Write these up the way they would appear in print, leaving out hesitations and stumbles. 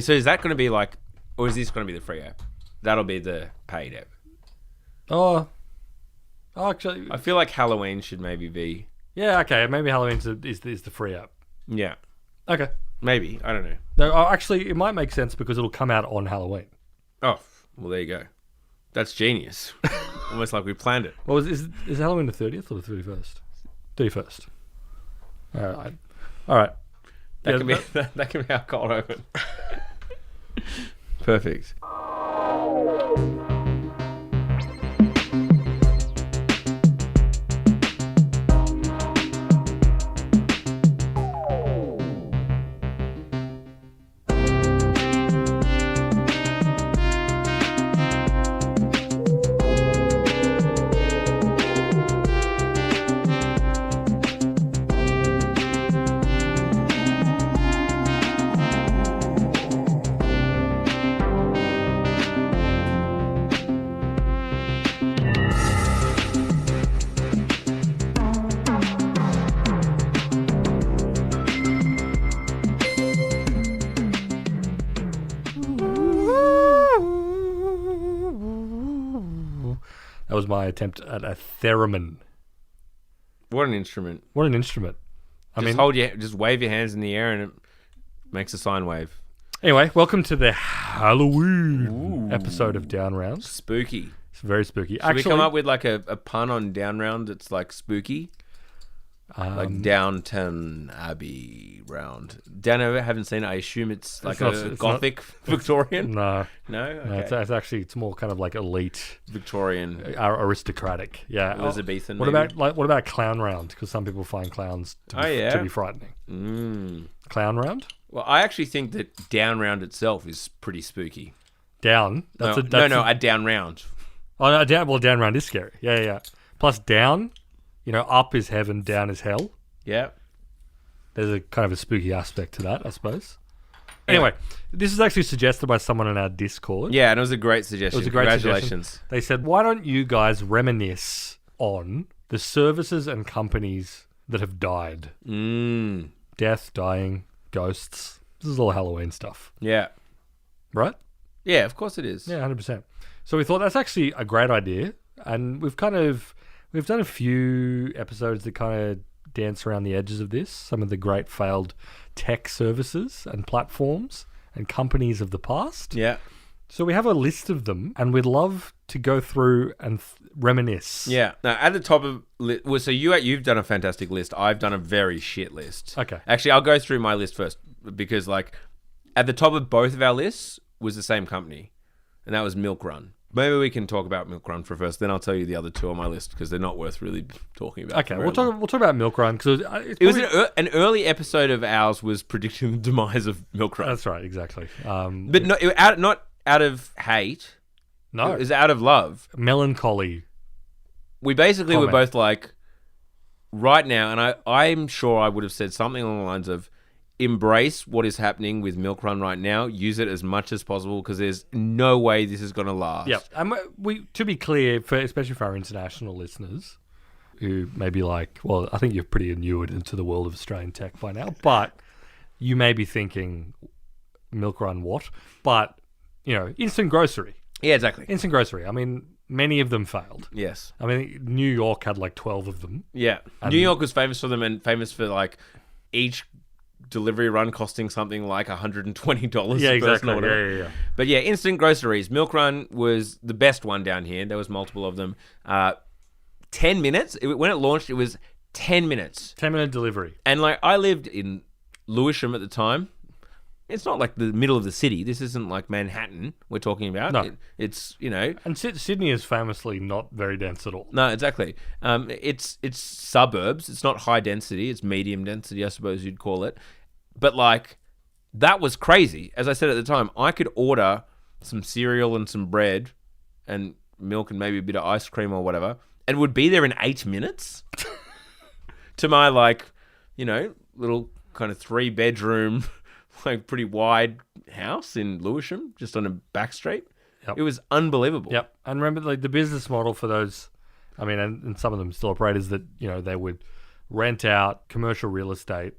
So is that going to be like, or is this going to be the free app? That'll be the paid app. Oh, actually, I feel like Halloween should maybe be. Yeah, okay. Maybe Halloween is the free app. Yeah. Okay. Maybe. I don't know. No, actually, it might make sense because it'll come out on Halloween. Oh, well, there you go. That's genius. Almost like we planned it. Well, is Halloween the 30th or the 31st? 31st. All right. That can be our cold open. Perfect. That was my attempt at a theremin. What an instrument. What an instrument. Just wave your hands in the air and it makes a sine wave. Anyway, welcome to the Halloween episode of Down Round. Spooky. It's very spooky. Should we come up with like a pun on Down Round that's like spooky? Like Downton Abbey round. I haven't seen it. I assume it's like a gothic Victorian. No. No? Okay. It's more kind of like elite Victorian. Aristocratic. Yeah. Elizabethan. What about Clown Round? Because some people find clowns to be frightening. Clown Round? Well, I actually think that Down Round itself is pretty spooky. Down? A Down Round. Oh, no, Down Round is scary. Yeah. Plus down, up is heaven, down is hell. Yeah. There's a kind of a spooky aspect to that, I suppose. Anyway, this is actually suggested by someone in our Discord. Yeah, and it was a great suggestion. It was a great Congratulations. Suggestion. They said, why don't you guys reminisce on the services and companies that have died? Death, dying, ghosts. This is all Halloween stuff. Yeah. Right? Yeah, of course it is. Yeah, 100%. So we thought that's actually a great idea. And we've done a few episodes that kind of dance around the edges of this. Some of the great failed tech services and platforms and companies of the past. Yeah. So we have a list of them, and we'd love to go through and reminisce. Yeah. Now, at the top of... so you've done a fantastic list. I've done a very shit list. Okay. Actually, I'll go through my list first, because at the top of both of our lists was the same company, and that was Milk Run. Maybe we can talk about Milk Run for first, then I'll tell you the other two on my list, because they're not worth really talking about. Okay, we'll talk about Milk Run, because it was an early episode of ours was predicting the demise of Milk Run. That's right, exactly. But not out of hate. No, it was out of love, melancholy. We basically were both like, right now, and I'm sure I would have said something along the lines of, embrace what is happening with Milk Run right now. Use it as much as possible, because there's no way this is going to last. Yeah, and to be clear, especially for our international listeners, who may be like, well, I think you're pretty inured into the world of Australian tech by now, but you may be thinking, Milk Run what? But, instant grocery. Yeah, exactly. Instant grocery. I mean, many of them failed. Yes. I mean, New York had like 12 of them. Yeah. New York was famous for them, and famous for each delivery run costing something like $120 per person or whatever. Yeah. But yeah, instant groceries. Milk Run was the best one down here. There was multiple of them. 10 minutes. When it launched, it was 10 minutes. 10-minute delivery. And I lived in Lewisham at the time. It's not like the middle of the city. This isn't like Manhattan we're talking about. No. It's, And Sydney is famously not very dense at all. No, exactly. It's suburbs. It's not high density. It's medium density, I suppose you'd call it. But that was crazy. As I said at the time, I could order some cereal and some bread and milk and maybe a bit of ice cream or whatever, and would be there in 8 minutes to my little kind of 3-bedroom, pretty wide house in Lewisham, just on a back street. Yep. It was unbelievable. Yep. And remember the business model for those, I mean, and some of them still operate, is that, they would rent out commercial real estate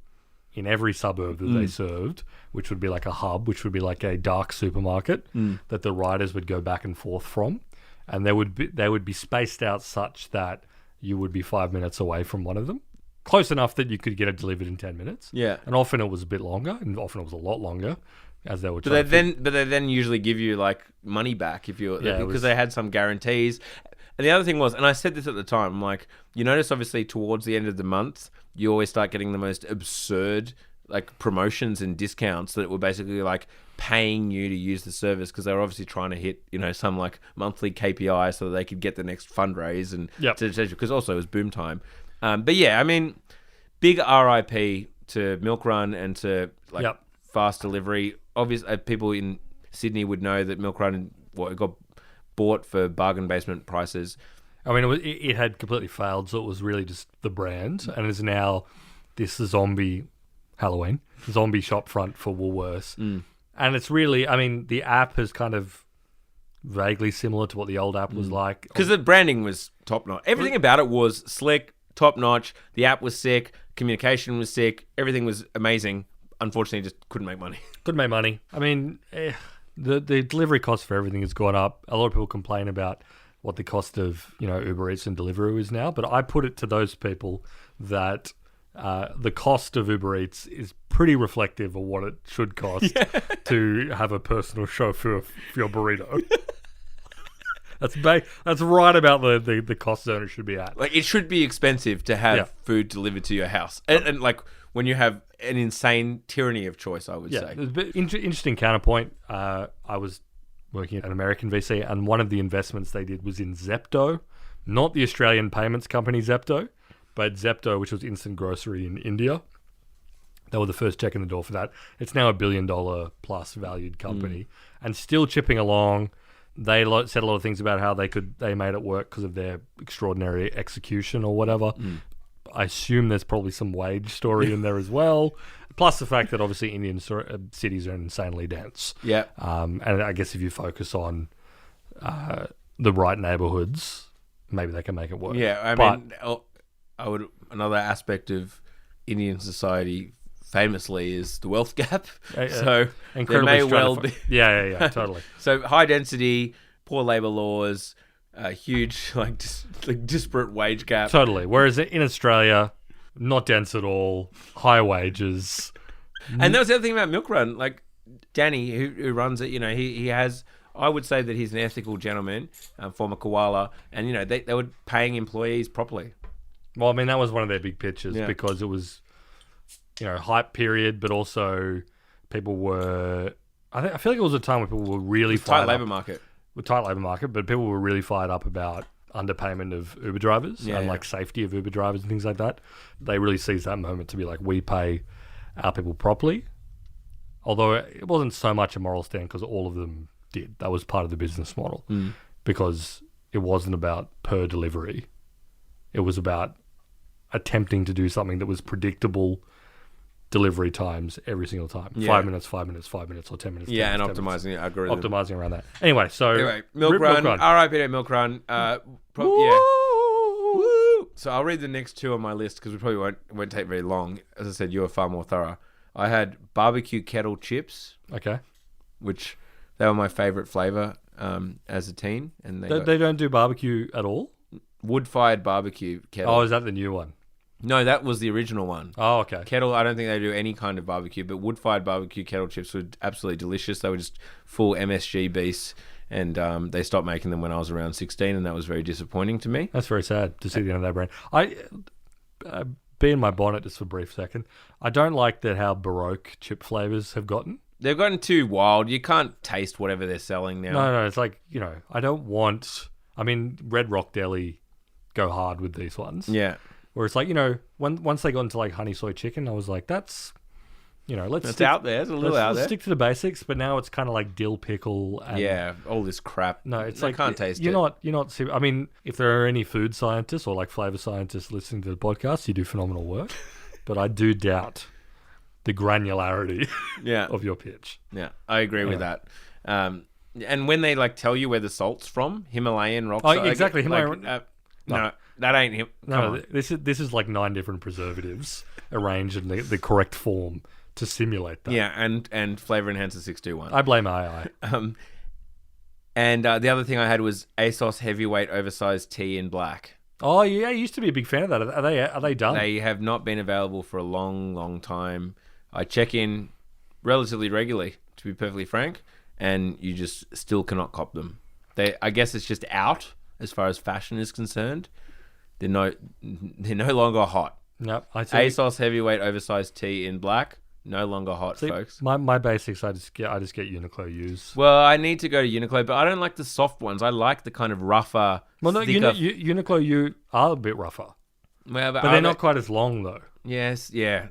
in every suburb that they served, which would be like a hub, which would be like a dark supermarket that the riders would go back and forth from, and they would be spaced out such that you would be 5 minutes away from one of them, close enough that you could get it delivered in 10 minutes. Yeah. And often it was a bit longer, and often it was a lot longer, as they were. But they then usually give you like money back if you're because they had some guarantees. And the other thing was, and I said this at the time, I'm like, you notice obviously towards the end of the month, you always start getting the most absurd like promotions and discounts that were basically like paying you to use the service because they were obviously trying to hit, you know, some like monthly KPI so that they could get the next fundraise and because also it was boom time. But yeah, I mean, big RIP to Milk Run and to like fast delivery. Obviously, people in Sydney would know that Milk Run got bought for bargain basement prices. I mean, it had completely failed, so it was really just the brand, and is now this zombie Halloween zombie shop front for Woolworths. And it's really, I mean, the app is kind of vaguely similar to what the old app was like. Because the branding was top notch. Everything about it was slick, top notch. The app was sick. Communication was sick. Everything was amazing. Unfortunately, just couldn't make money. Couldn't make money. I mean, the delivery cost for everything has gone up. A lot of people complain about what the cost of, you know, Uber Eats and Deliveroo is now. But I put it to those people that the cost of Uber Eats is pretty reflective of what it should cost to have a personal chauffeur for your burrito. That's right about the cost zone it should be at. Like, it should be expensive to have food delivered to your house. And like, when you have an insane tyranny of choice, I would say. There's a bit interesting counterpoint. I was working at an American VC, and one of the investments they did was in Zepto, not the Australian payments company Zepto, but Zepto, which was instant grocery in India. They were the first check in the door for that. It's now $1 billion plus valued company and still chipping along. They said a lot of things about how they made it work because of their extraordinary execution or whatever. I assume there's probably some wage story in there as well. Plus the fact that obviously Indian cities are insanely dense. Yeah. And I guess if you focus on the right neighborhoods, maybe they can make it work. Yeah, I mean, another aspect of Indian society famously is the wealth gap. So there may well be. Yeah, totally. So high density, poor labor laws, huge disparate wage gap. Totally. Whereas in Australia, not dense at all, high wages. And that was the other thing about Milk Run. Like Danny, who runs it, you know, he has. I would say that he's an ethical gentleman, former koala, and you know they were paying employees properly. Well, I mean that was one of their big pitches because it was, you know, hype period, but also people were. I feel like it was a time when people were really tight labour market. With tight labour market, but people were really fired up about underpayment of Uber drivers and like safety of Uber drivers and things like that. They really seized that moment to be like, we pay our people properly. Although it wasn't so much a moral stand because all of them did. That was part of the business model because it wasn't about per delivery. It was about attempting to do something that was predictable delivery times every single time. 5 minutes, 5 minutes, 5 minutes, or 10 minutes. Yeah, 10 and optimizing the algorithm. Optimizing around that. Anyway, Milk Run. RIP to Milk Run. Woo! So I'll read the next two on my list because we probably won't take very long. As I said, you were far more thorough. I had barbecue kettle chips. Okay. Which they were my favorite flavor as a teen. And they don't do barbecue at all? Wood-fired barbecue kettle. Oh, is that the new one? No, that was the original one. Oh, okay. Kettle, I don't think they do any kind of barbecue, but wood-fired barbecue kettle chips were absolutely delicious. They were just full MSG beasts, and they stopped making them when I was around 16, and that was very disappointing to me. That's very sad to see the end of that brand. Be in my bonnet just for a brief second. I don't like that how Baroque chip flavors have gotten. They've gotten too wild. You can't taste whatever they're selling now. No, it's like, you know, I don't want... I mean, Red Rock Deli go hard with these ones. Yeah. Where it's like, you know, once they got into like honey soy chicken, I was like, that's, you know, let's out there. It's a little out there. Let's stick to the basics. But now it's kind of like dill pickle. And all this crap. No, it's I like can't taste it. You're not. I mean, if there are any food scientists or like flavor scientists listening to the podcast, you do phenomenal work. But I do doubt the granularity of your pitch. Yeah, I agree with that. And when they like tell you where the salt's from, Himalayan rock salt. Oh, exactly. Himalayan. No, that ain't him. No, this is like 9 different preservatives, arranged in the correct form to simulate that. Yeah, and Flavor Enhancer 621. I blame AI. And the other thing I had was ASOS heavyweight oversized tee in black. Oh yeah, I used to be a big fan of that. Are they done? They have not been available for a long, long time. I check in relatively regularly, to be perfectly frank, and you just still cannot cop them. I guess it's just out as far as fashion is concerned. They're no longer hot. No, I see. ASOS heavyweight oversized tee in black, no longer hot, folks. My basics, I just get Uniqlo use. Well, I need to go to Uniqlo, but I don't like the soft ones. I like the kind of rougher. Well, no, Uniqlo you are a bit rougher. Well, but they're not quite as long though. Yes, yeah.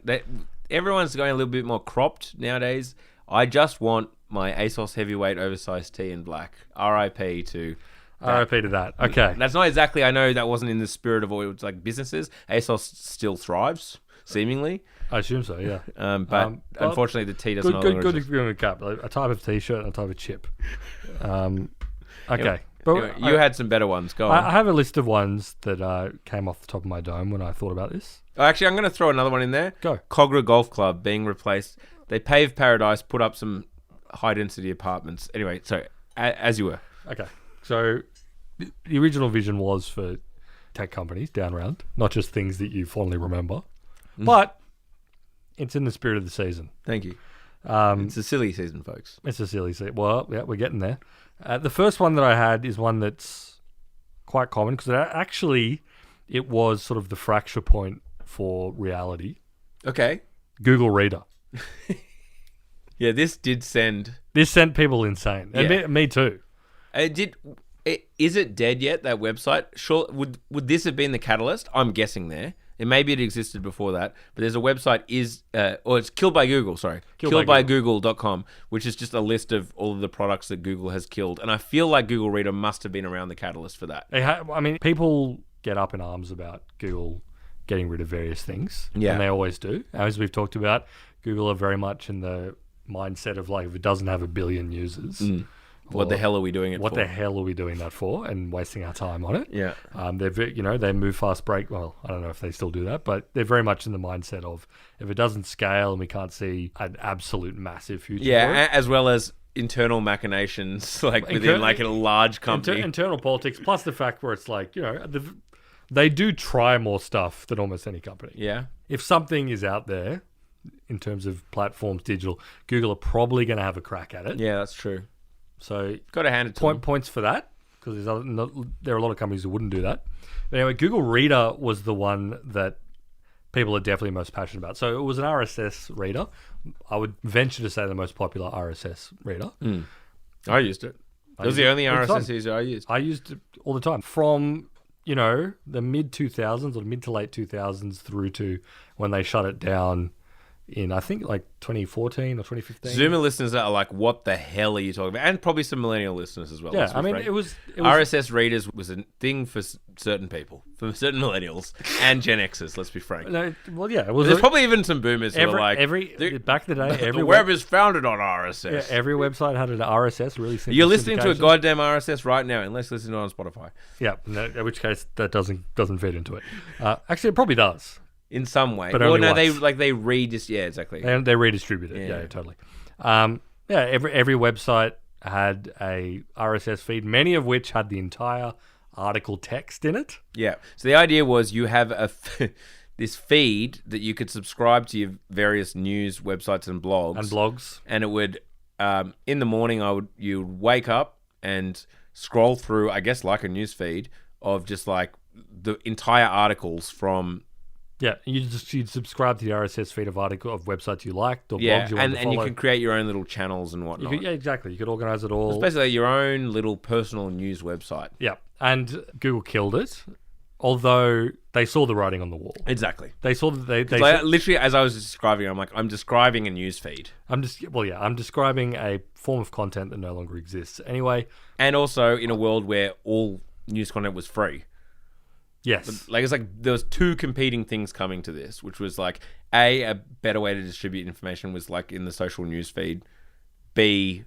Everyone's going a little bit more cropped nowadays. I just want my ASOS heavyweight oversized tee in black. RIP to that. Okay. That's not exactly, I know that wasn't in the spirit of all it's like businesses. ASOS still thrives, seemingly. I assume so, yeah. But unfortunately the tee doesn't good agreement cap. A type of t-shirt and a type of chip. Okay. But you had some better ones. Go on. I have a list of ones that came off the top of my dome when I thought about this. Oh, actually, I'm going to throw another one in there. Go. Cogra Golf Club being replaced. They paved Paradise, put up some high-density apartments. Anyway, so as you were. Okay. So the original vision was for tech companies down around, not just things that you fondly remember. But it's in the spirit of the season. Thank you. It's a silly season, folks. It's a silly season. Well, yeah, we're getting there. The first one that I had is one that's quite common because it was sort of the fracture point for reality. Okay. Google Reader. Yeah, this sent people insane. Yeah. And me too. Is it dead yet, that website? Sure. Would this have been the catalyst? I'm guessing there. And maybe it existed before that, but there's a website it's Killed by Google, sorry. Killedbygoogle.com, which is just a list of all of the products that Google has killed. And I feel like Google Reader must have been around the catalyst for that. People get up in arms about Google getting rid of various things. Yeah. And they always do. As we've talked about, Google are very much in the mindset of like, if it doesn't have a billion users... What the hell are we doing it for? What the hell are we doing that for and wasting our time on it? Yeah. They move fast break. Well, I don't know if they still do that, but they're very much in the mindset of if it doesn't scale and we can't see an absolute massive future. Yeah, as well as internal machinations within a large company. Internal politics, plus the fact where it's like, they do try more stuff than almost any company. Yeah. If something is out there in terms of platforms, digital, Google are probably going to have a crack at it. Yeah, that's true. So got to hand it to them. Points for that because there are a lot of companies who wouldn't do that. But anyway, Google Reader was the one that people are definitely most passionate about. So it was an RSS reader. I would venture to say the most popular RSS reader. I used it. It was the only RSS user I used. I used it all the time from the mid 2000s or mid to late 2000s through to when they shut it down. In I think like 2014 or 2015. Zoomer listeners are like, what the hell are you talking about? And probably some millennial listeners as well. Yeah, it was RSS readers was a thing for certain people, for certain millennials and Gen Xers. Let's be frank. No, well, yeah, it was. There's probably even some boomers who are like, back in the day, the web is founded on RSS. Yeah, every website had an RSS. Really simple. You're listening to a goddamn RSS right now, unless you're listening to it on Spotify. Yeah, in which case that doesn't fit into it. Actually, it probably does. In some way. But only once. they yeah, exactly. And they redistribute it. Yeah, totally. Every website had a RSS feed, many of which had the entire article text in it. Yeah. So the idea was you have this feed that you could subscribe to your various news websites and blogs. And it would in the morning you'd wake up and scroll through, I guess like a news feed of just like the entire articles from. Yeah, you'd subscribe to the RSS feed of websites you liked or blogs you wanted to follow. And you can create your own little channels and whatnot. Exactly. You could organize it all. It's basically your own little personal news website. Yeah, and Google killed it, although they saw the writing on the wall. Exactly. They saw that they literally, as I was describing, I'm describing a news feed. I'm describing a form of content that no longer exists. Anyway. And also in a world where all news content was free. Yes. It's like there was two competing things coming to this, which was like a better way to distribute information was like in the social news feed. B,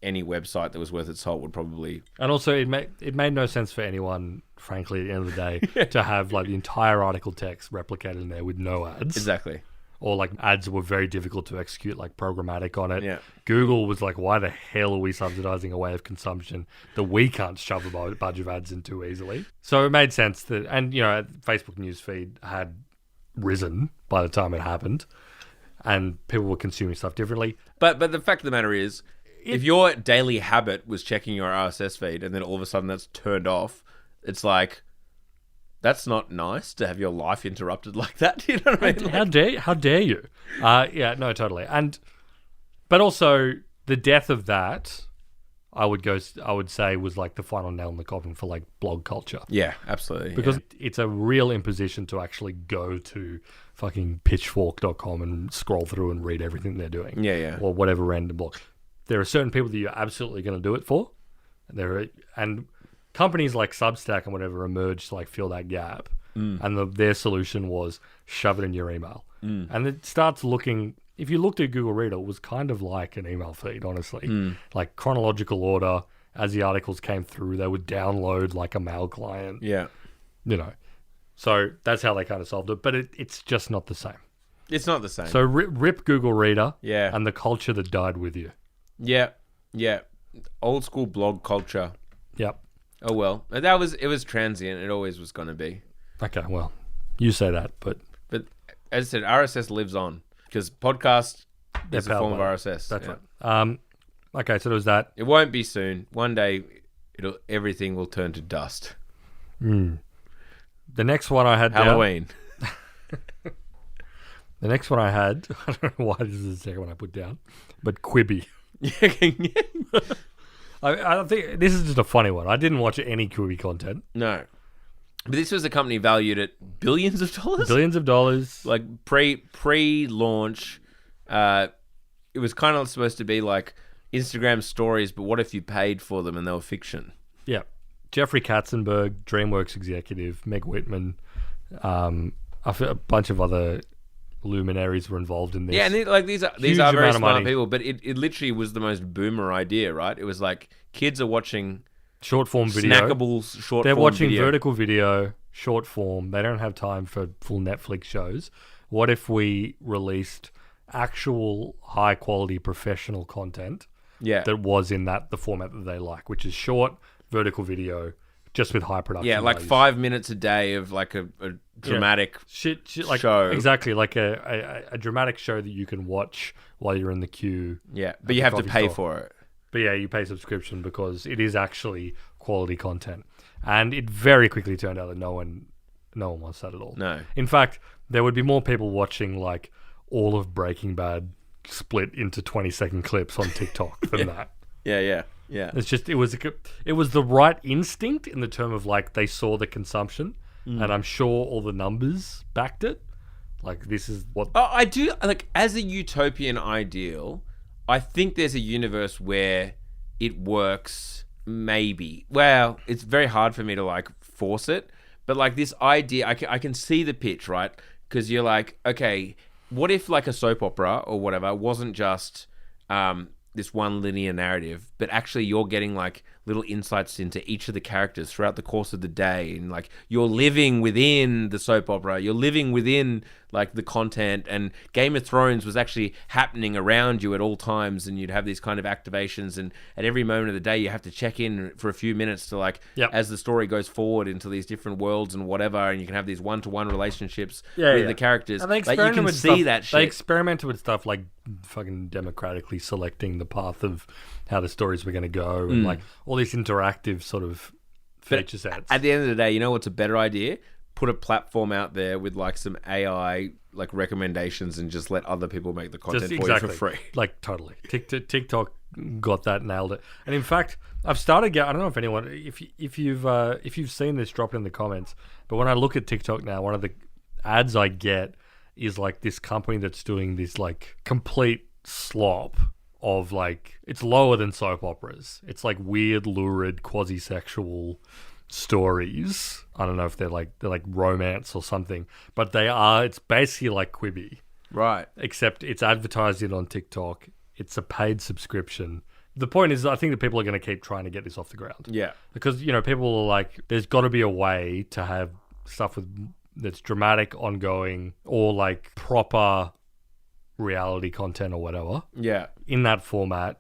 any website that was worth its salt would probably... And also, it made no sense for anyone, frankly, at the end of the day, to have like the entire article text replicated in there with no ads. Exactly. Or like ads were very difficult to execute, like programmatic on it. Yeah. Google was like, why the hell are we subsidizing a way of consumption that we can't shove a bunch of ads in too easily? So it made sense that, and you know, Facebook newsfeed had risen by the time it happened, and people were consuming stuff differently. But the fact of the matter is, if your daily habit was checking your RSS feed and then all of a sudden that's turned off, it's like, that's not nice to have your life interrupted like that. You know what I mean? How dare you? Yeah, no, totally. But also the death of that, I would say was like the final nail in the coffin for like blog culture. Yeah, absolutely. Because it's a real imposition to actually go to fucking pitchfork.com and scroll through and read everything they're doing. Yeah. Or whatever random blog. There are certain people that you're absolutely going to do it for. And companies like Substack and whatever emerged to like fill that gap. And their solution was shove it in your email. And it starts looking, if you looked at Google Reader, it was kind of like an email feed, honestly. Like chronological order, as the articles came through, they would download like a mail client. Yeah. You know. So that's how they kind of solved it. But it's just not the same. It's not the same. So rip Google Reader and the culture that died with you. Yeah. Old school blog culture. Yep. Oh well, it was transient. It always was going to be. Okay, well, you say that, but as I said, RSS lives on because podcast is a form of RSS. That's right. Okay, so there was that. It won't be soon. One day, everything will turn to dust. The next one I had Halloween. The next one I had, I don't know why this is the second one I put down, but Quibi. I think this is just a funny one. I didn't watch any Quibi content. No. But this was a company valued at billions of dollars? Billions of dollars. Like pre-launch. It was kind of supposed to be like Instagram stories, but what if you paid for them and they were fiction? Yeah. Jeffrey Katzenberg, DreamWorks executive, Meg Whitman, a bunch of other luminaries were involved in this. Yeah, and these are very smart people, but it literally was the most boomer idea, right? It was like kids are watching short form video. Snackables short They're form watching video. vertical video, short form. They don't have time for full Netflix shows. What if we released actual high quality professional content that was in the format that they like, which is short, vertical video, just with high production Yeah, like values. 5 minutes a day of like a dramatic shit like, show. Exactly, like a dramatic show that you can watch while you're in the queue. Yeah, but you have to pay for it. But yeah, you pay subscription because it is actually quality content. And it very quickly turned out that no one wants that at all. No. In fact, there would be more people watching like all of Breaking Bad split into 20-second clips on TikTok than that. Yeah. It's just it was the right instinct in the term of like they saw the consumption, and I'm sure all the numbers backed it. Like this is what I do like as a utopian ideal. I think there's a universe where it works. Maybe. Well, it's very hard for me to like force it, but like this idea, I can see the pitch, right? Because you're like, okay, what if like a soap opera or whatever wasn't just this one linear narrative, but actually you're getting like little insights into each of the characters throughout the course of the day, and like you're living within the soap opera, you're living within like the content, and Game of Thrones was actually happening around you at all times, and you'd have these kind of activations, and at every moment of the day you have to check in for a few minutes to like as the story goes forward into these different worlds and whatever, and you can have these one-to-one relationships with the characters. And they like you can see that shit. They experimented with stuff like fucking democratically selecting the path of how the stories were going to go, and like all these interactive sort of feature sets. At the end of the day, you know what's a better idea? Put a platform out there with like some AI like recommendations and just let other people make the content for you for free. Like totally. TikTok got that, nailed it. And in fact, I've started I don't know if anyone if you've seen this, drop it in the comments. But when I look at TikTok now, one of the ads I get is like this company that's doing this like complete slop of like, it's lower than soap operas. It's like weird, lurid, quasi-sexual stories. I don't know if they're like romance or something, but it's basically like Quibi. Right. Except it's advertised it on TikTok. It's a paid subscription. the point is, I think that people are going to keep trying to get this off the ground. Yeah. Because, people are like, there's got to be a way to have stuff that's dramatic, ongoing, or like proper reality content or whatever. Yeah. In that format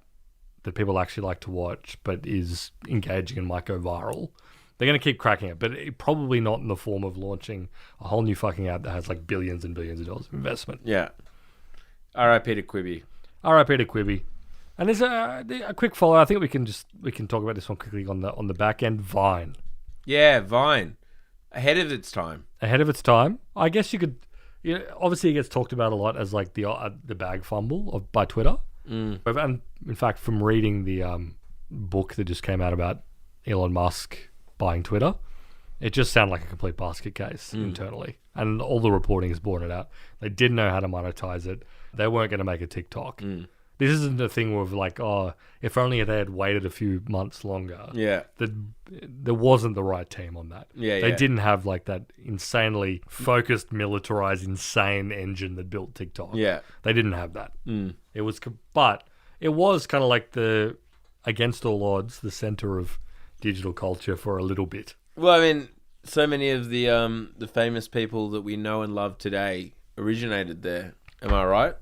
that people actually like to watch, but is engaging and might go viral. They're going to keep cracking it, but probably not in the form of launching a whole new fucking app that has like billions and billions of dollars of investment. Yeah. R.I.P. to Quibi. R.I.P. to Quibi. And there's a quick follow. I think we can talk about this one quickly on the back end. Vine. Yeah, Vine. Ahead of its time. Ahead of its time. I guess you could. Obviously, it gets talked about a lot as like the bag fumble by Twitter. And in fact, from reading the book that just came out about Elon Musk buying Twitter, it just sounded like a complete basket case internally. And all the reporting has borne it out. They didn't know how to monetize it. They weren't going to make a TikTok. This isn't a thing where like, oh, if only they had waited a few months longer. Yeah. There wasn't the right team on that. They didn't have like that insanely focused, militarized, insane engine that built TikTok. Yeah. They didn't have that. It was kind of like the, against all odds, the center of digital culture for a little bit. Well, I mean, so many of the famous people that we know and love today originated there. Am I right?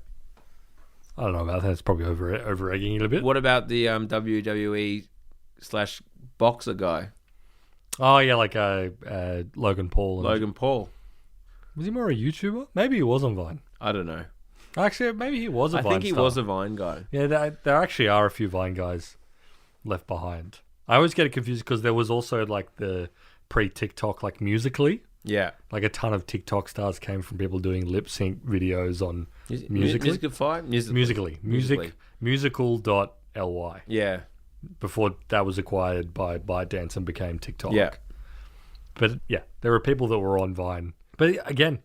I don't know about that. It's probably over-egging it a bit. What about the WWE / boxer guy? Oh, yeah, like Logan Paul. Logan Paul. Was he more a YouTuber? Maybe he was on Vine. I don't know. Actually, maybe he was a Vine I think he star. was a Vine guy. Yeah, there actually are a few Vine guys left behind. I always get it confused because there was also like the pre-TikTok, like Musically. Yeah. Like a ton of TikTok stars came from people doing lip sync videos on Musically. Musically. Musical.ly. Yeah. Before that was acquired by ByteDance and became TikTok. Yeah. But yeah, there were people that were on Vine. But again,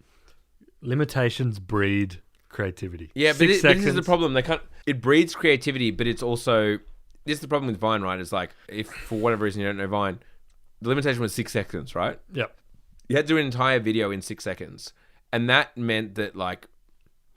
limitations breed creativity. Yeah, but this is the problem. It breeds creativity, but it's also, this is the problem with Vine, right? It's like, if for whatever reason you don't know Vine, the limitation was 6 seconds, right? Yep. You had to do an entire video in 6 seconds. And that meant that, like,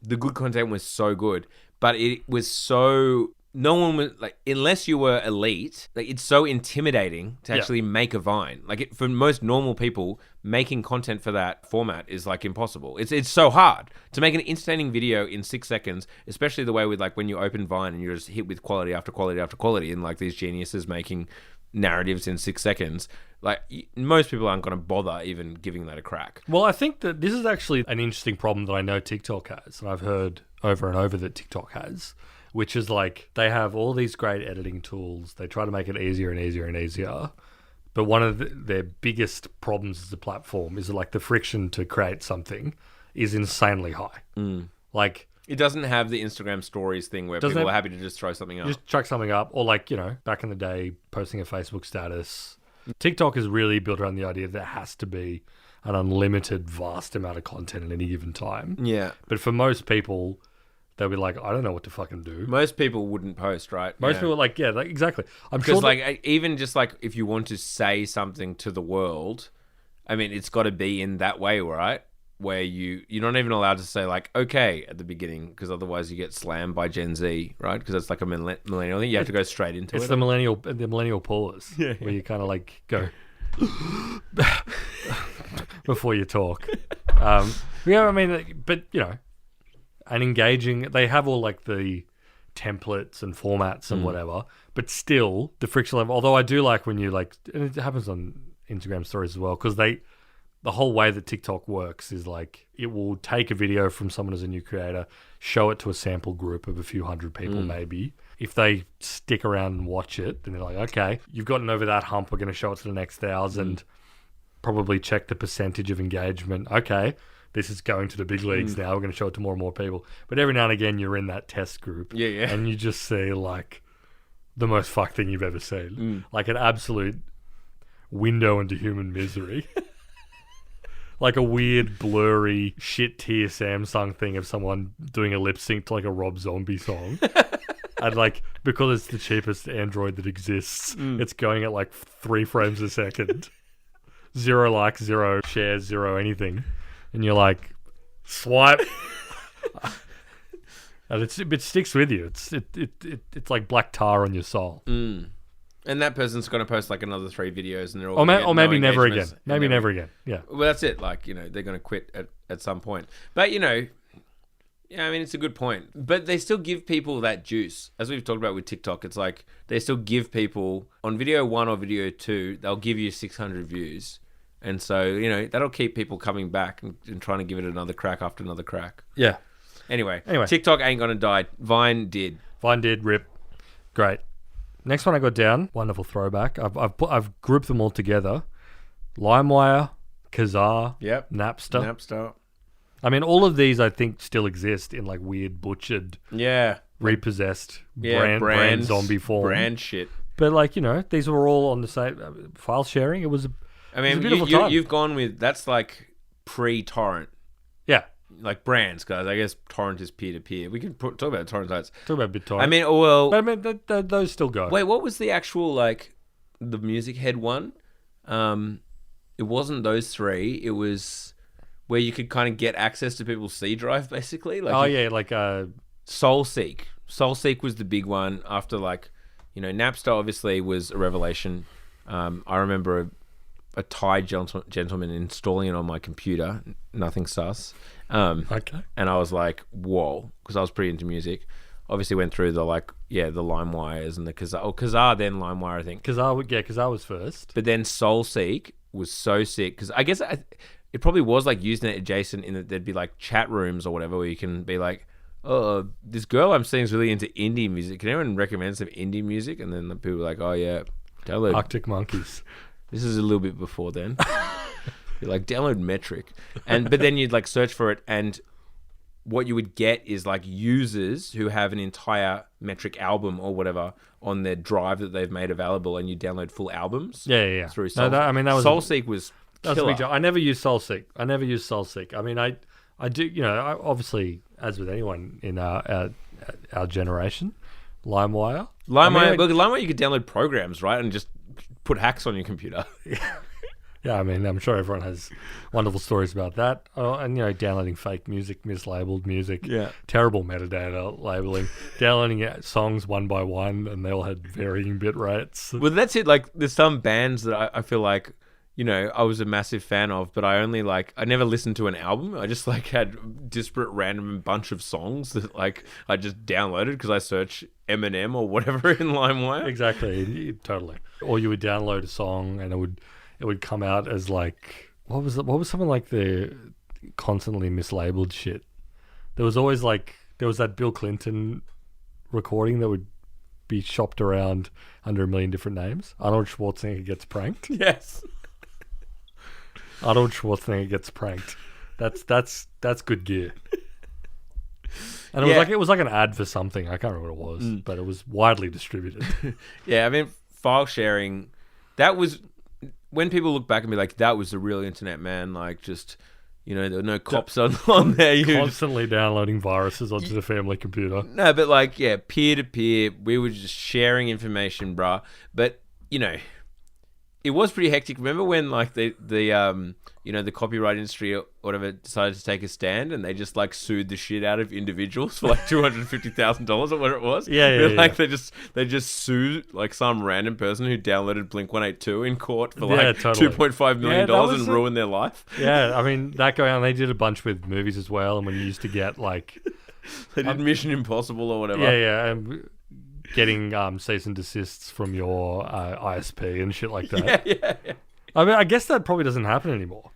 the good content was so good, but it was so... No one was, like, unless you were elite, like, it's so intimidating to actually make a Vine. Like, for most normal people, making content for that format is, like, impossible. It's so hard to make an entertaining video in 6 seconds, especially the way with, like, when you open Vine and you're just hit with quality after quality after quality, and, like, these geniuses making narratives in 6 seconds. Like, most people aren't going to bother even giving that a crack. Well, I think that this is actually an interesting problem that I know TikTok has, and I've heard over and over that TikTok has, which is like they have all these great editing tools. They try to make it easier and easier and easier. But one of their biggest problems as a platform is like the friction to create something is insanely high. Like, it doesn't have the Instagram stories thing where people are happy to just throw something up. Just chuck something up. Or like, back in the day, posting a Facebook status. TikTok is really built around the idea that there has to be an unlimited, vast amount of content at any given time. Yeah. But for most people, they'll be like, I don't know what to fucking do. Most people wouldn't post, right? Most people are like, yeah, like, exactly. I'm sure. Because like, even just like if you want to say something to the world, I mean, it's got to be in that way, right? Where you're not even allowed to say like, okay, at the beginning, because otherwise you get slammed by Gen Z, right? Because it's like a millennial thing. You have to go straight into it. It's the millennial pause, where you kind of like go before you talk. Yeah, I mean, but and engaging. They have all like the templates and formats and whatever, but still the friction level. Although I do like when you like, and it happens on Instagram stories as well, because the whole way that TikTok works is like it will take a video from someone as a new creator, show it to a sample group of a few hundred people maybe. If they stick around and watch it, then they're like, okay, you've gotten over that hump. We're going to show it to the next 1,000. Probably check the percentage of engagement. Okay, this is going to the big leagues now. We're going to show it to more and more people. But every now and again, you're in that test group. Yeah. And you just see like the most fucked thing you've ever seen. Like an absolute window into human misery. Like a weird, blurry, shit tier Samsung thing of someone doing a lip sync to like a Rob Zombie song. And like, because it's the cheapest Android that exists, it's going at like 3 frames a second. 0 likes, 0 shares, 0 anything. And you're like, swipe. And it sticks with you. It's like black tar on your soul. And that person's going to post like another 3 videos, and they're all Or maybe never again. Maybe never again. Yeah. Well, that's it. Like, you know, they're going to quit at some point. But, you know, yeah, I mean, it's a good point. But they still give people that juice. As we've talked about with TikTok, it's like they still give people on video 1 or video 2, they'll give you 600 views. And so, you know, that'll keep people coming back and trying to give it another crack after another crack. Yeah. Anyway, TikTok ain't going to die. Vine did. Rip. Great. Next one I got down, wonderful throwback. I've grouped them all together. LimeWire, Kazaa, Napster. I mean, all of these I think still exist in like weird butchered, repossessed brand zombie form. Brand shit. But like, you know, these were all on the same file sharing. It was a beautiful time. You've gone with, that's like pre-torrent. Yeah. Like brands, guys. I guess torrent is peer-to-peer. We can talk about torrent sites. Talk about BitTorrent. I mean, well... But I mean, those still go. Wait, what was the actual, like, the Music Head one? It wasn't those 3. It was where you could kind of get access to people's C drive, basically. Like SoulSeek. SoulSeek was the big one after, like, you know, Napster obviously was a revelation. I remember a Thai gentleman installing it on my computer. Nothing sus. Okay. And I was like, whoa, because I was pretty into music. Obviously went through the LimeWires and the Kazaa. Or Kazaa, then LimeWire, I think. Kazaa was first. But then SoulSeek was so sick, because I guess it probably was like Usenet adjacent in that there'd be like chat rooms or whatever where you can be like, oh, this girl I'm seeing is really into indie music. Can anyone recommend some indie music? And then the people were like, oh yeah, download Arctic Monkeys. This is a little bit before then. You're like, download Metric. But then you'd like search for it, and what you would get is like users who have an entire Metric album or whatever on their drive that they've made available, and you download full albums. Yeah. Through SoulSeek was killer. killer. I never used SoulSeek. I mean, I do, you know, obviously, as with anyone in our generation, LimeWire. LimeWire, you could download programs, right, and just put hacks on your computer. Yeah, I mean, I'm sure everyone has wonderful stories about that. Oh, and, you know, downloading fake music, mislabeled music, terrible metadata labeling, downloading songs one by one, and they all had varying bit rates. Well, that's it. Like, there's some bands that I feel like, you know, I was a massive fan of, but I never listened to an album. I just like had disparate random bunch of songs that like I just downloaded because I searched Eminem or whatever in LimeWire. Exactly, totally. Or you would download a song and it would come out as like, what was something like the constantly mislabeled shit. There was always like, there was that Bill Clinton recording that would be shopped around under a million different names. Arnold Schwarzenegger gets pranked. Yes. Arnold Schwarzenegger gets pranked. That's good gear. And it was like an ad for something. I can't remember what it was, but it was widely distributed. Yeah, I mean, file sharing, that was, when people look back and be like, that was the real internet, man. Like, just, you know, there were no cops on there. You constantly downloading viruses onto the family computer. No, but like, yeah, peer-to-peer, we were just sharing information, bruh. But, you know, it was pretty hectic. Remember when like the you know, the copyright industry or whatever decided to take a stand, and they just like sued the shit out of individuals for like $250,000 or whatever it was? Yeah. They just sued like some random person who downloaded Blink-182 in court for like $2.5 million and ruined their life. Yeah, I mean, that going on, they did a bunch with movies as well, and when you used to get like they did Mission Impossible or whatever. Yeah. Getting cease and desists from your ISP and shit like that. Yeah. I mean, I guess that probably doesn't happen anymore.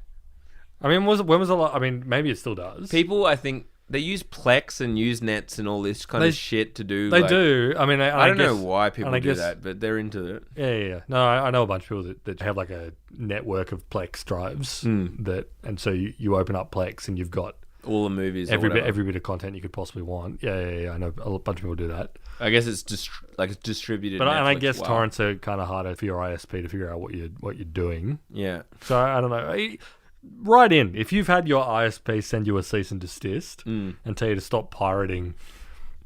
I mean, when was a lot? I mean, maybe it still does. People, I think, they use Plex and Usenets and all this kind of shit to do. They do. I mean, I don't know why people do that, but they're into it. Yeah. No, I know a bunch of people that have like a network of Plex drives and so you open up Plex and you've got all the movies, every bit of content you could possibly want. Yeah. I know a bunch of people do that. I guess it's just like it's distributed. But I guess torrents are kind of harder for your ISP to figure out what you're doing. Yeah. So I don't know. Write in if you've had your ISP send you a cease and desist and tell you to stop pirating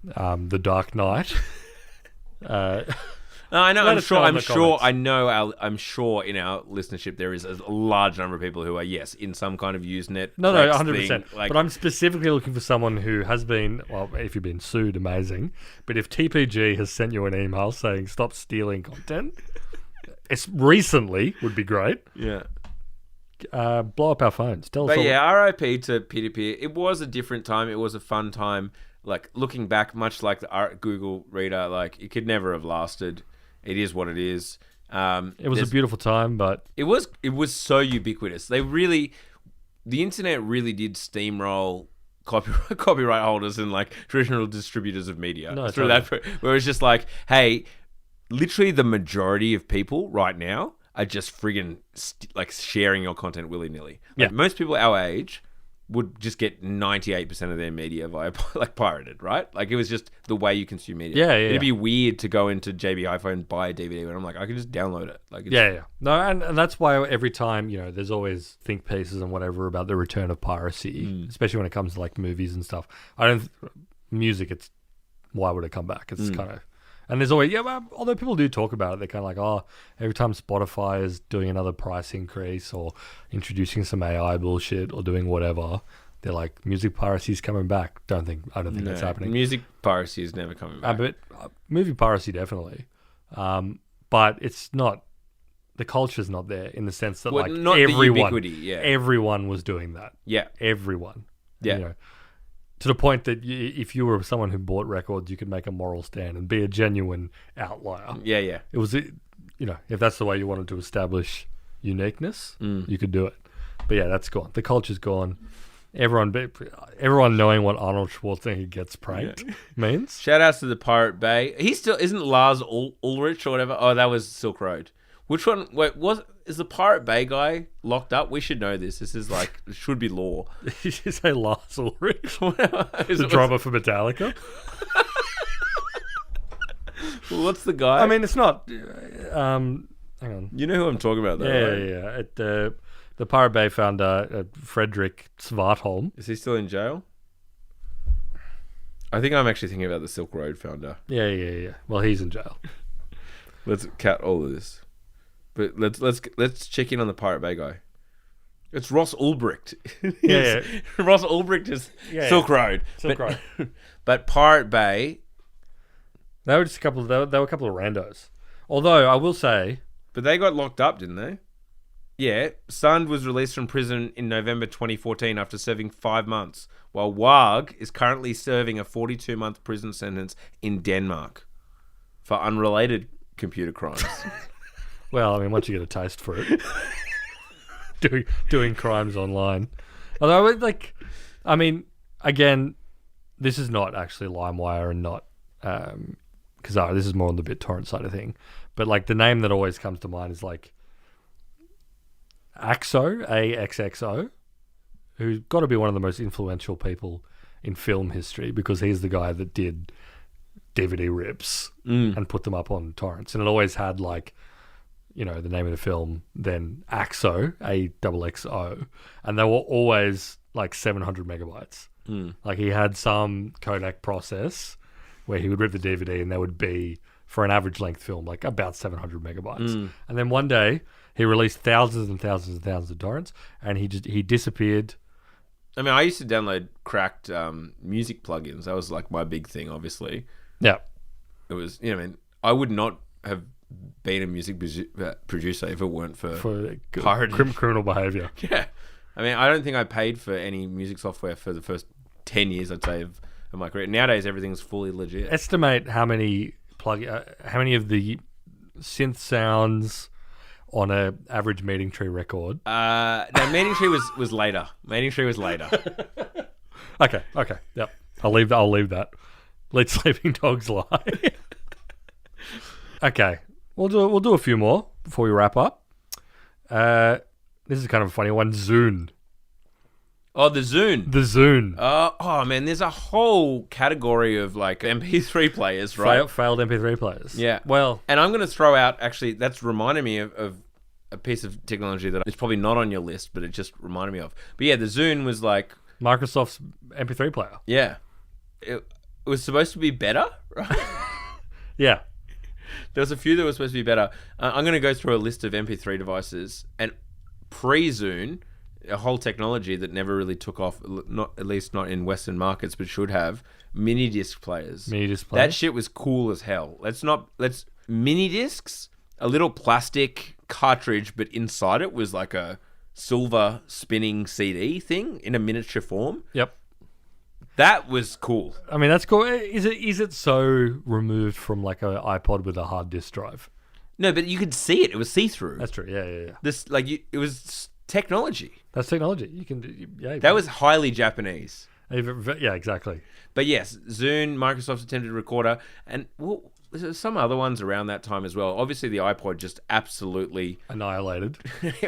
The Dark Knight. No, I know. Let I'm us sure. know in I'm the sure. comments. I know. I'm sure in our listenership there is a large number of people who are in some kind of Usenet. No, Plex 100%. thing, But I'm specifically looking for someone who has been, well, if you've been sued, amazing. But if TPG has sent you an email saying stop stealing content, it's recently would be great. yeah. Blow up our phones. Tell us But all. yeah, RIP to peer-to-peer. It was a different time. It was a fun time. Like, looking back, much like the Google Reader, like, it could never have lasted. It is what it is. It was a beautiful time, but It was so ubiquitous. The internet really did steamroll copyright holders and, like, traditional distributors of media. No, through totally. that, where it's just like, hey, literally the majority of people right now are just friggin' like sharing your content willy-nilly. Like, Yeah. most people our age would just get 98% of their media via like pirated, right? Like, it was just the way you consume media. Yeah. It'd be weird to go into JB Hi-Fi and buy a DVD when I'm like, I can just download it. Like, it's, Yeah. No, and that's why every time, there's always think pieces and whatever about the return of piracy, especially when it comes to like movies and stuff. Music, it's why would it come back? It's kind of, and there's always, although people do talk about it, they're kind of like, oh, every time Spotify is doing another price increase or introducing some AI bullshit or doing whatever, they're like, music piracy is coming back. I don't think that's happening. Music piracy is never coming back. But movie piracy definitely. But it's not, the culture's not there in the sense that like not everyone, the ubiquity, everyone was doing that. Yeah. Everyone. Yeah. To the point that if you were someone who bought records, you could make a moral stand and be a genuine outlier. Yeah. It was, if that's the way you wanted to establish uniqueness, you could do it. But yeah, that's gone. The culture's gone. Everyone knowing what Arnold Schwarzenegger gets pranked means. Shout outs to the Pirate Bay. He still isn't Lars Ulrich or whatever. Oh, that was Silk Road. Which one? Wait, is the Pirate Bay guy locked up? We should know this. This is like, it should be law. Did you say Lars Ulrich? The drummer for Metallica? What's the guy? I mean, it's not. Hang on. You know who I'm talking about, though, right? Yeah. The Pirate Bay founder, Frederick Svartholm. Is he still in jail? I think I'm actually thinking about the Silk Road founder. Yeah. Well, he's in jail. Let's cut all of this. But let's check in on the Pirate Bay guy. It's Ross Ulbricht. Yeah. Ross Ulbricht is Silk Road. Silk Road. But Pirate Bay. They were just a couple. They were a couple of randos. Although I will say, But they got locked up, didn't they? Yeah. Sund was released from prison in November 2014 after serving 5 months, while Wag is currently serving a 42-month prison sentence in Denmark for unrelated computer crimes. well, I mean, once you get a taste for it, doing crimes online. Although, again, this is not actually LimeWire and not Kazaa. This is more on the BitTorrent side of thing. But like the name that always comes to mind is like Axo, AXXO, who's got to be one of the most influential people in film history because he's the guy that did DVD rips and put them up on torrents. And it always had like, the name of the film, then Axo, AXXO, and they were always like 700 megabytes. Like he had some codec process where he would rip the DVD and there would be, for an average length film, like about 700 megabytes. And then one day he released thousands and thousands and thousands of torrents and he disappeared. I mean, I used to download cracked music plugins. That was like my big thing, obviously. Yeah. It was, I would not have been a music producer if it weren't for pirating. Criminal behavior. Yeah. I mean, I don't think I paid for any music software for the first 10 years, I'd say, of my career. Nowadays, everything's fully legit. Estimate how many of the synth sounds on a average Meeting Tree record. No, Meeting Tree was later. Meeting Tree was later. Okay. Yep. I'll leave that. Let sleeping dogs lie. Okay. We'll do a few more before we wrap up. This is kind of a funny one. Zune. Oh, the Zune. The Zune. Oh man, there's a whole category of like MP3 players, right? Failed MP3 players. Yeah. Well, and I'm going to throw out, actually, that's reminded me of a piece of technology that it's probably not on your list, but it just reminded me of. But yeah, the Zune was like Microsoft's MP3 player. Yeah. It was supposed to be better, right? Yeah. There was a few that were supposed to be better. I'm going to go through a list of MP3 devices, and pre-Zune, a whole technology that never really took off, not at least not in Western markets, but should have, mini disc players. Mini disc players. That shit was cool as hell. Let's mini discs, a little plastic cartridge, but inside it was like a silver spinning CD thing in a miniature form. Yep. That was cool. I mean, that's cool. Is it so removed from like an iPod with a hard disk drive? No, but you could see it. It was see-through. That's true. Yeah. It was technology. That's technology. You can do. Yeah. That was highly Japanese. Yeah, exactly. But yes, Zune, Microsoft's attempted recorder, and there's some other ones around that time as well. Obviously, the iPod just absolutely annihilated.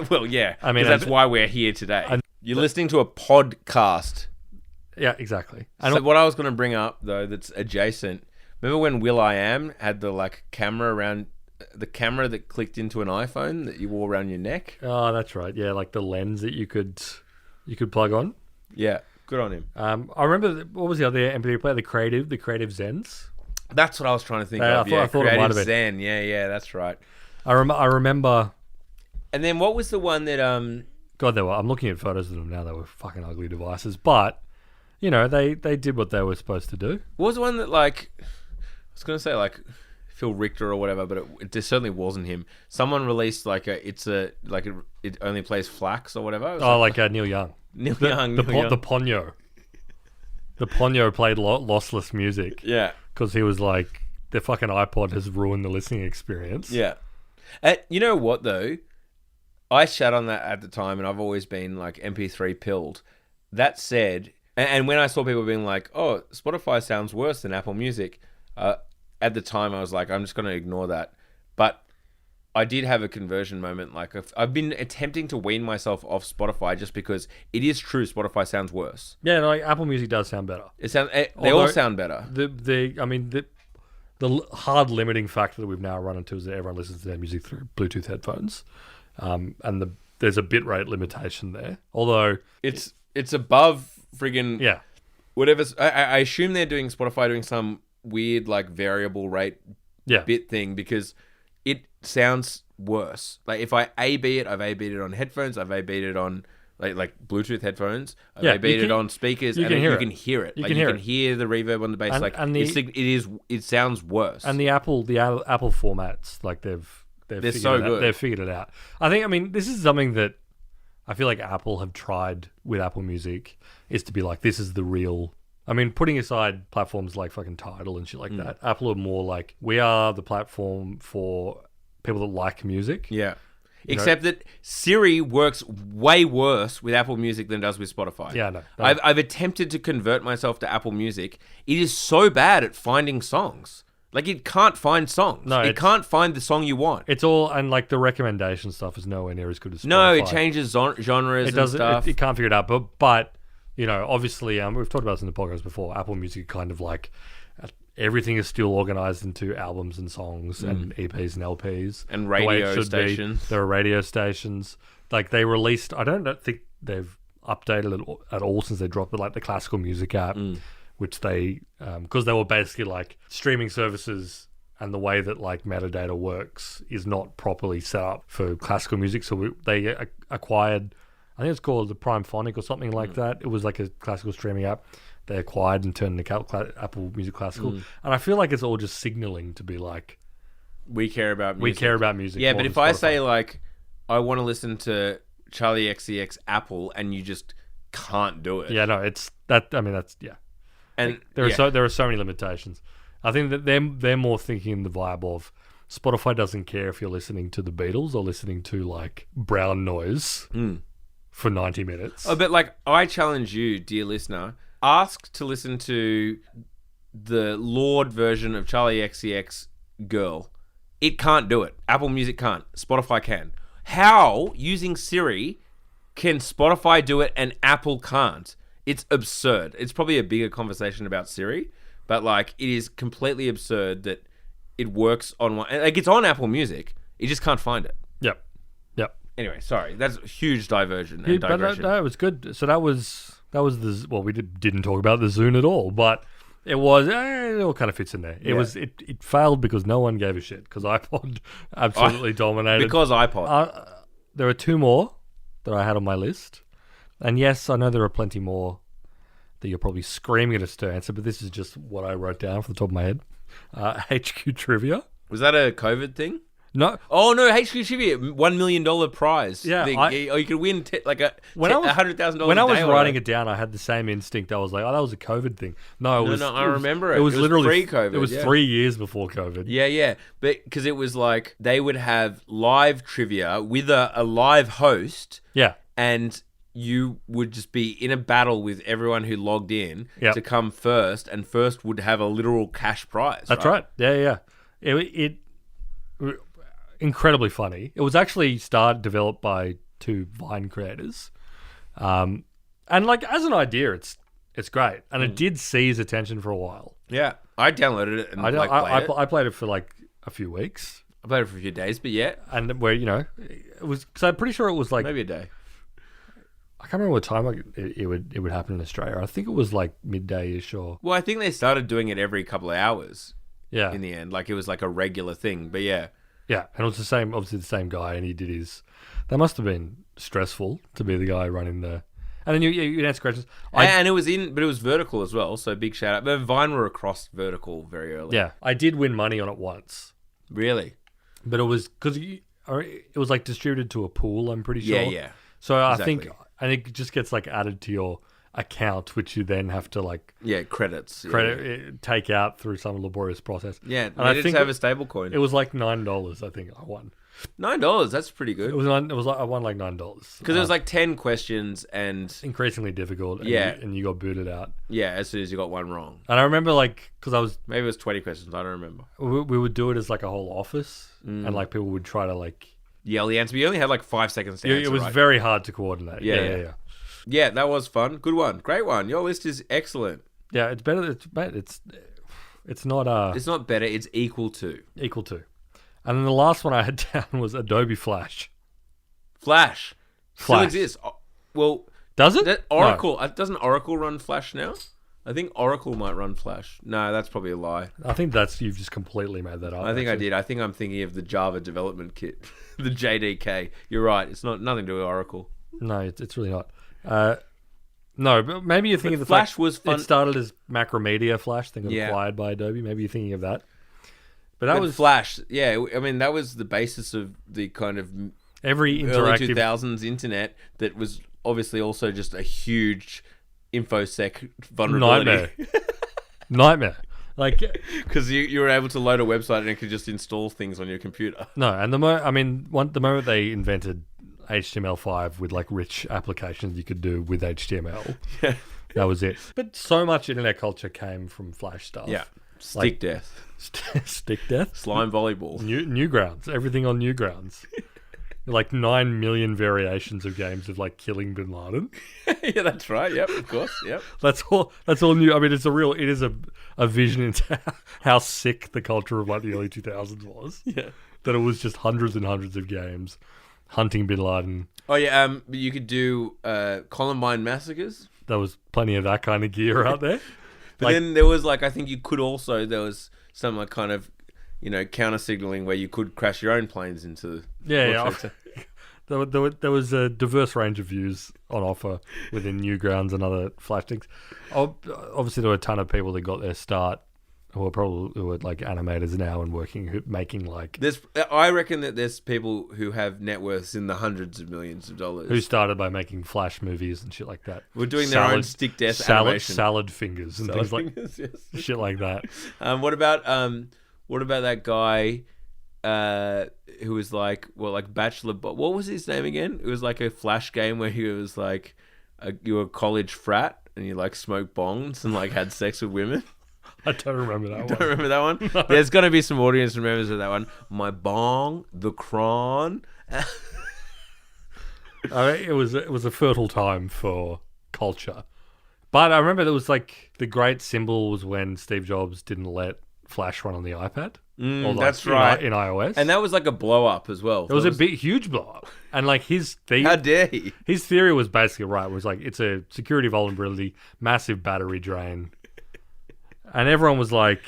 Well, yeah. I mean, that's why we're here today. You're listening to a podcast. Yeah, exactly. So what I was going to bring up though, that's adjacent. Remember when Will.i.am had the camera around the camera that clicked into an iPhone that you wore around your neck? Oh, that's right. Yeah, like the lens that you could plug on. Yeah, good on him. I remember what was the other MP3 player? The Creative Zens. That's what I was trying to think of. I thought it might have been Zen. Yeah, that's right. I remember. And then what was the one that God, I'm looking at photos of them now. They were fucking ugly devices, but you know they did what they were supposed to do. What was the one that I was going to say Phil Richter or whatever, but it certainly wasn't him. Someone released it only plays flax or whatever. Neil Young. Neil Young. The Ponyo. The Ponyo played lossless music. Yeah. Because he was like, the fucking iPod has ruined the listening experience. Yeah. You know what, though? I shat on that at the time, and I've always been, MP3 pilled. That said, and when I saw people being like, oh, Spotify sounds worse than Apple Music, at the time I was like, I'm just going to ignore that. But I did have a conversion moment. I've been attempting to wean myself off Spotify just because it is true Spotify sounds worse. Yeah, Apple Music does sound better. They all sound better. The hard limiting factor that we've now run into is that everyone listens to their music through Bluetooth headphones, and there's a bitrate limitation there. Although it's above friggin' whatever. I assume they're doing Spotify doing some weird variable rate bit thing because it sounds worse. If I A/B it, I've A/B'd it on headphones, I've A/B'd it on like Bluetooth headphones, I've A/B'd it on speakers, and you can hear it. You can hear the reverb on the bass. It sounds worse. And the Apple formats, they're so good. They've figured it out. This is something that I feel like Apple have tried with Apple Music, is to be like, this is the real. Putting aside platforms like fucking Tidal and shit like that, Apple are more like, we are the platform for people that like music. Yeah. Except that Siri works way worse with Apple Music than it does with Spotify. Yeah, no. I've attempted to convert myself to Apple Music. It is so bad at finding songs. It can't find songs. No, it can't find the song you want. It's all, and the recommendation stuff is nowhere near as good as Spotify. No, it changes genres and stuff. It can't figure it out, but obviously, we've talked about this in the podcast before. Apple Music kind of everything is still organized into albums and songs and EPs and LPs and radio stations. There are radio stations. They released. I don't think they've updated it at all since they dropped it. The classical music app, which they because they were basically streaming services, and the way that metadata works is not properly set up for classical music. So they acquired. I think it's called the Prime Phonic or something like that. It was a classical streaming app they acquired and turned into Apple Music Classical. And I feel like it's all just signaling to be we care about music. We care about music. Yeah, but if I say I want to listen to Charlie XCX Apple, and you just can't do it. Yeah, no, it's that. That's And there are so many limitations. I think that they're more thinking the vibe of Spotify doesn't care if you're listening to the Beatles or listening to brown noise. For 90 minutes. Oh, but I challenge you, dear listener, ask to listen to the Lord version of Charlie XCX Girl. It can't do it. Apple Music can't. Spotify can. How, using Siri, can Spotify do it and Apple can't? It's absurd. It's probably a bigger conversation about Siri, but it is completely absurd that it works on one. It's on Apple Music. You just can't find it. Yep. Anyway, sorry, that's a huge diversion and digression. But that was good. So that was we didn't talk about the Zune at all, but It was. It all kind of fits in there. It was. It failed because no one gave a shit. Because iPod absolutely dominated. Because iPod. There are two more that I had on my list, and yes, I know there are plenty more that you're probably screaming at us to answer. But this is just what I wrote down from the top of my head. HQ trivia. Was that a COVID thing? No. Oh no, HQ Trivia, $1 million prize. Yeah, thing. You could win $100,000. When I was writing it down, I had the same instinct. I was like, "Oh, that was a COVID thing." No, I remember it. It was literally pre-COVID. It was 3 years before COVID. Yeah, but because it was like they would have live trivia with a live host. Yeah, and you would just be in a battle with everyone who logged in to come first, and first would have a literal cash prize. That's right. Yeah. It incredibly funny. It was actually developed by two Vine creators, and like as an idea, it's great, and it did seize attention for a while. Yeah, I downloaded it and I played it for like a few weeks. I played it for a few days, but and where it was. So I'm pretty sure it was like maybe a day. I can't remember what time it would happen in Australia. I think it was like midday-ish or. Well, I think they started doing it every couple of hours. Yeah. In the end, like it was like a regular thing, but yeah. Yeah, and it was obviously the same guy, and he did his. That must have been stressful to be the guy running the. And then you'd answer questions. And it was vertical as well, so big shout out. But Vine were across vertical very early. Yeah, I did win money on it once. Really? But it was because it was like distributed to a pool. I'm pretty sure. Yeah. So exactly. I think it just gets like added to your account, which you then have to like credits take out through some laborious process. Yeah, and I think have a stable coin. It was like $9. I think I won. $9. That's pretty good. It was like I won like $9 because it was like 10 questions and increasingly difficult. And and you got booted out. Yeah, as soon as you got one wrong. And I remember like because I was maybe it was 20 questions. I don't remember. We would do it as like a whole office, and like people would try to like yell the answer. But you only had like 5 seconds to answer. It was very hard to coordinate. Yeah. Yeah, that was fun. Good one. Great one. Your list is excellent. Yeah, it's better. It's not It's not better. It's equal to. Equal to. And then the last one I had down was Adobe Flash. Flash. Still exists. Well, does it? Oracle. No. Doesn't Oracle run Flash now? I think Oracle might run Flash. No, that's probably a lie. I think you've just completely made that up. I think I did. I think I'm thinking of the Java development kit, the JDK. You're right. It's nothing to do with Oracle. No, it's really not. No, but maybe you're thinking the Flash was fun. It started as Macromedia Flash, then got acquired by Adobe. Maybe you're thinking of that. But that was Flash. Yeah, I mean that was the basis of the kind of every early 2000s internet that was obviously also just a huge infosec vulnerability. Nightmare. Like because you were able to load a website and it could just install things on your computer. No, and the moment they invented HTML5 with like rich applications you could do with HTML. Yeah. That was it. But so much internet culture came from Flash stuff. Yeah. Stick death. Stick death. Slime volleyball. Newgrounds. Everything on Newgrounds. Like 9 million variations of games of like killing Bin Laden. Yeah, that's right. Yep, of course. Yep. That's all new. I mean, it is a vision into how sick the culture of like the early 2000s was. Yeah. That it was just hundreds and hundreds of games hunting Bin Laden. Oh yeah, you could do Columbine massacres. There was plenty of that kind of gear out there. But then there was like I think you could also there was some like kind of counter signaling where you could crash your own planes into. Yeah. There was a diverse range of views on offer within Newgrounds and other Flash things. Obviously, there were a ton of people that got their start who are like animators now and making like. I reckon that there's people who have net worths in the hundreds of millions of dollars who started by making Flash movies and shit like that. We're doing their own stick death animation, salad fingers and things like shit like that. What about that guy who was like Bachelor? What was his name again? It was like a Flash game where he was like you were a college frat and you like smoked bongs and like had sex with women. I don't remember that one. Don't remember that one? No. There's going to be some audience members of that one. My bong, the cron. It was a fertile time for culture. But I remember there was like the great symbol was when Steve Jobs didn't let Flash run on the iPad. That's right. In iOS. And that was like a blow up as well. It was a huge blow up. And like his theory. How dare he? His theory was basically right. It was like it's a security vulnerability, massive battery drain. And everyone was like,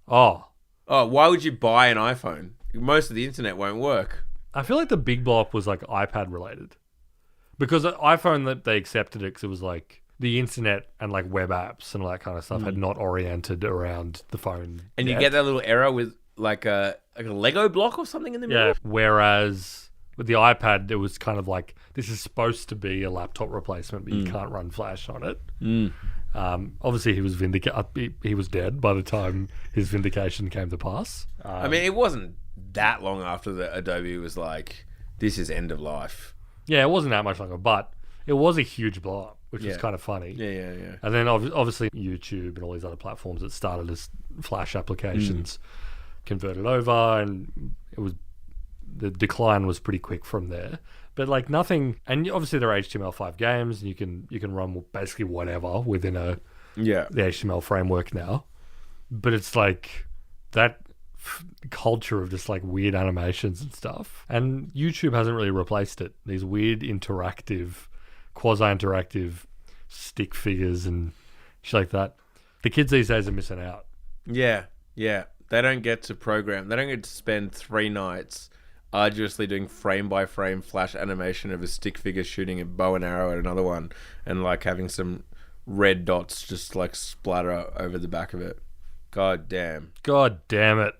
oh. Oh, why would you buy an iPhone? Most of the internet won't work. I feel like the big blow up was like iPad related. Because iPhone, that they accepted it because it was like the internet and like web apps and all that kind of stuff had not oriented around the phone. And yet. you get that little error with like a Lego block or something in the middle? Yeah. Whereas with the iPad, it was kind of like, this is supposed to be a laptop replacement, but you can't run Flash on it. Obviously, he was he was dead by the time his vindication came to pass. I mean, it wasn't that long after the Adobe was like, this is end of life. Yeah, it wasn't that much longer, but it was a huge blow up, which was kind of funny. Yeah. And then obviously YouTube and all these other platforms that started as Flash applications converted over, and the decline was pretty quick from there. But like nothing, and obviously there are HTML5 games, and you can run basically whatever within the HTML framework now. But it's like that culture of just like weird animations and stuff, and YouTube hasn't really replaced it. These weird quasi-interactive stick figures and shit like that. The kids these days are missing out. Yeah. They don't get to program. They don't get to spend 3 nights arduously doing frame by frame Flash animation of a stick figure shooting a bow and arrow at another one, and like having some red dots just like splatter over the back of it. God damn it.